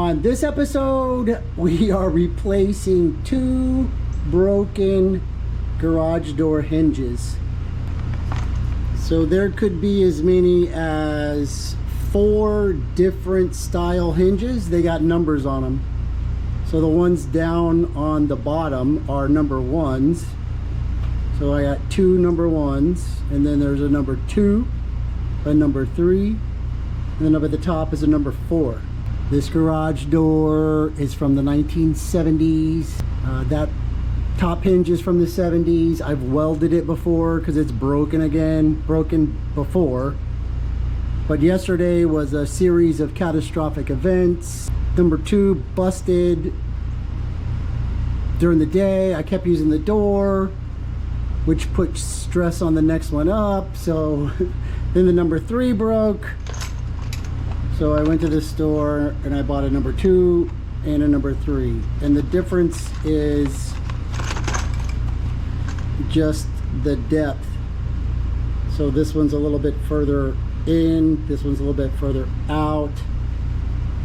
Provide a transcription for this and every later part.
On this episode, we are replacing 2 broken garage door hinges. So there could be as many as 4 different style hinges. They got numbers on them. So the ones down on the bottom are number 1s. So I got 2 number 1s, and then there's a number 2, a number 3, and then up at the top is a number 4. This garage door is from the 1970s. That top hinge is from the 70s. I've welded it before because it's broken before. But yesterday was a series of catastrophic events. Number 2 busted during the day. I kept using the door, which put stress on the next one up. So then the number 3 broke. So I went to the store and I bought a number 2 and a number 3. And the difference is just the depth. So this one's a little bit further in, this one's a little bit further out.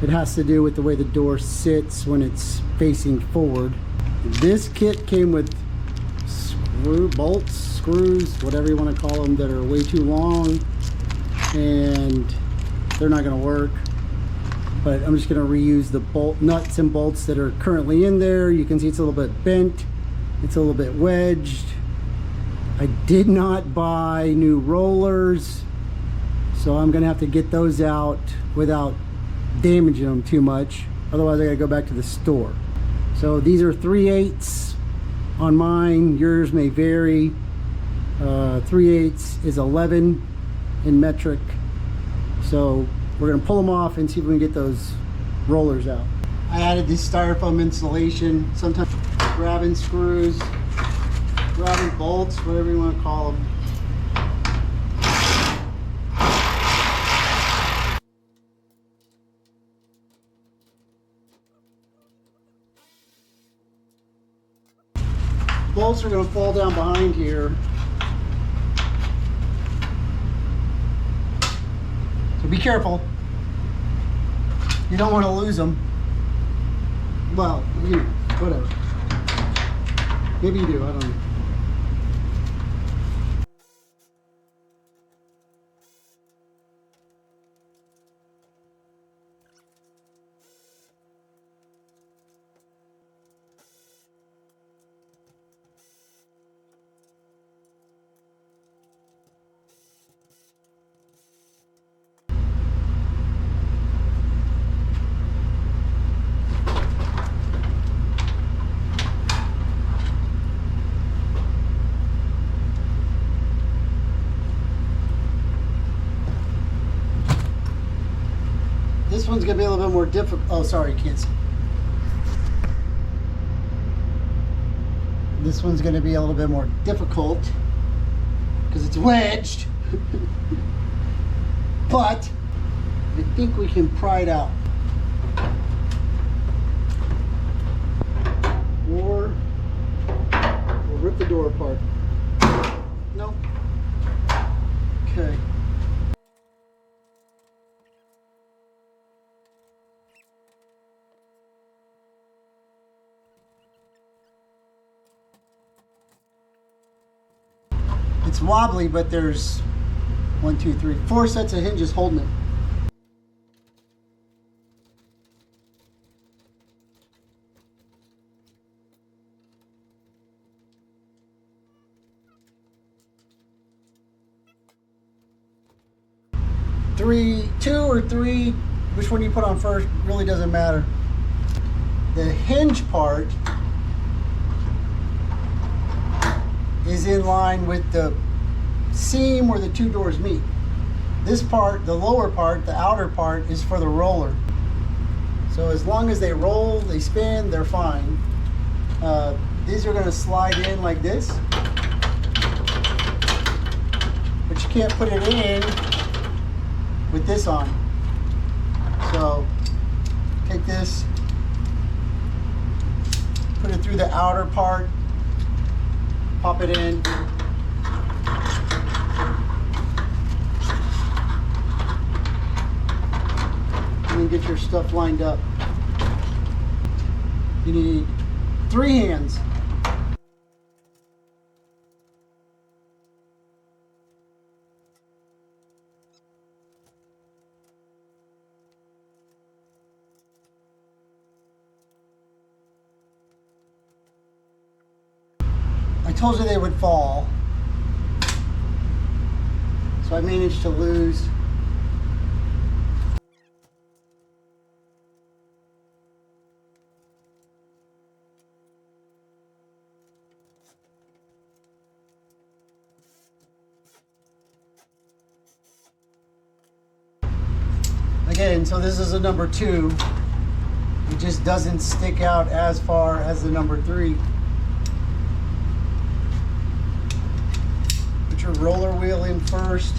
It has to do with the way the door sits when it's facing forward. This kit came with bolts, screws, whatever you want to call them, that are way too long, and they're not going to work. But I'm just going to reuse the nuts and bolts that are currently in there. You can see it's a little bit bent, it's a little bit wedged. I did not buy new rollers, so I'm going to have to get those out without damaging them too much. Otherwise I got to go back to the store. So these are 3/8 on mine. Yours may vary. 3/8 is 11 in metric. So we're going to pull them off and see if we can get those rollers out. I added this styrofoam insulation, sometimes grabbing screws, grabbing bolts, whatever you want to call them. Bolts are going to fall down behind here. So be careful. You don't want to lose them. Well, whatever. Maybe you do, I don't know. This one's going to be a little bit more difficult. Oh, sorry, you can't see. This one's going to be a little bit more difficult because it's wedged. But I think we can pry it out. Or we'll rip the door apart. Nope. Okay. It's wobbly, but there's 1, 2, 3, 4 sets of hinges holding it. Two or three, which one you put on first really doesn't matter. The hinge part is in line with the seam where the 2 doors meet. This part, the lower part, the outer part, is for the roller. So as long as they roll, they spin, they're fine. These are going to slide in like this, but you can't put it in with this on. So take this, put it through the outer part, pop it in, and then get your stuff lined up. You need 3 hands. I told you they would fall. So I managed to lose again. So this is a number 2. It just doesn't stick out as far as the number 3. Put your roller wheel in first.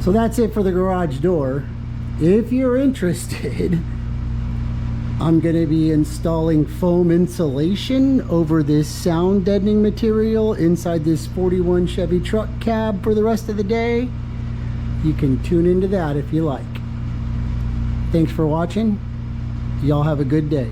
So that's it for the garage door. If you're interested, I'm going to be installing foam insulation over this sound deadening material inside this 41 Chevy truck cab for the rest of the day. You can tune into that if you like. Thanks for watching. Y'all have a good day.